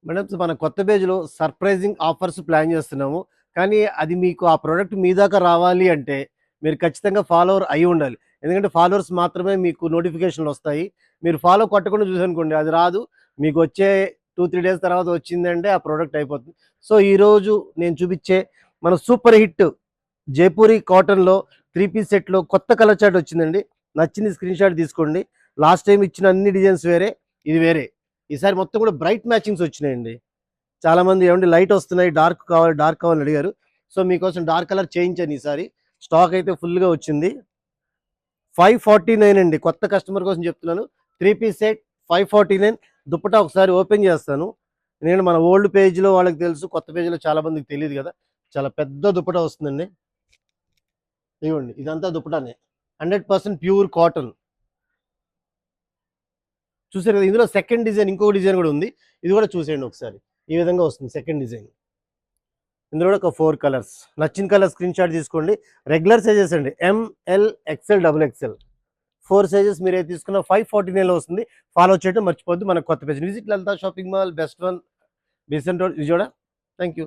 Madam మన కొత్త పేజ్‌లో సర్ప్రైజింగ్ ఆఫర్స్ ప్లాన్ చేస్తున్నాము. కానీ అది మీకు ఆ ప్రొడక్ట్ మీ దాకా రావాలి అంటే మీరు ఖచ్చితంగా ఫాలోవర్ అయ్యి ఉండాలి. ఎందుకంటే ఫాలోవర్స్ మాత్రమే మీకు నోటిఫికేషన్‌లొస్తాయి. మీరు ఫాలో కొట్టకుండా చూసారనుకోండి అది రాదు. మీకొచ్చే 2, 3 డేస్ తర్వాత వచ్చిందంటే ఆ ప్రొడక్ట్ అయిపోతుంది. సో, ఈరోజు నేను చూపిచ్చే మన సూపర్ హిట్ జైపూరి కాటన్‌లో 3 పీస్ సెట్‌లో కొత్త కలర్ చార్ట్ వచ్చిందండి. నచ్చింది స్క్రీన్‌షాట్ తీసుకోండి. లాస్ట్ టైమ్ ఇచ్చిన అన్ని డిజైన్స్ వేరే, ఇది వేరే. ఈసారి మొత్తం కూడా బ్రైట్ మ్యాచింగ్స్ వచ్చినాయండి. చాలా మంది ఏమండి లైట్ వస్తున్నాయి, డార్క్ కావాలని అడిగారు. సో మీకోసం డార్క్ కలర్ చేయించాను ఈసారి. స్టాక్ అయితే ఫుల్గా వచ్చింది. 549 అండి, కొత్త కస్టమర్ కోసం చెప్తున్నాను. 3 పీస్ సెట్ 549. దుప్పటా ఒకసారి ఓపెన్ చేస్తాను. నేను మన ఓల్డ్ పేజ్లో వాళ్ళకి తెలుసు, కొత్త పేజ్లో చాలా మందికి తెలియదు కదా. చాలా పెద్ద దుప్పటా వస్తుందండి. ఇవ్వండి, ఇదంతా దుప్పటానే, 100% ప్యూర్ కాటన్. చూసారు కదా, ఇందులో సెకండ్ డిజైన్, ఇంకో డిజైన్ కూడా ఉంది. ఇది కూడా చూసేయండి ఒకసారి. ఈ విధంగా వస్తుంది సెకండ్ డిజైన్. ఇందులో కూడా ఒక 4 కలర్స్. నచ్చిన కలర్ స్క్రీన్ షాట్ తీసుకోండి. రెగ్యులర్ సైజెస్ అండి, ML, XL, double XL 4 sizes. మీరు ఏది తీసుకున్న 549లో వస్తుంది. ఫాలో చేయడం మర్చిపోద్దు. మన కొత్త page visit Lalitha shopping mall, best one, Besant road, Vijayawada. Thank you.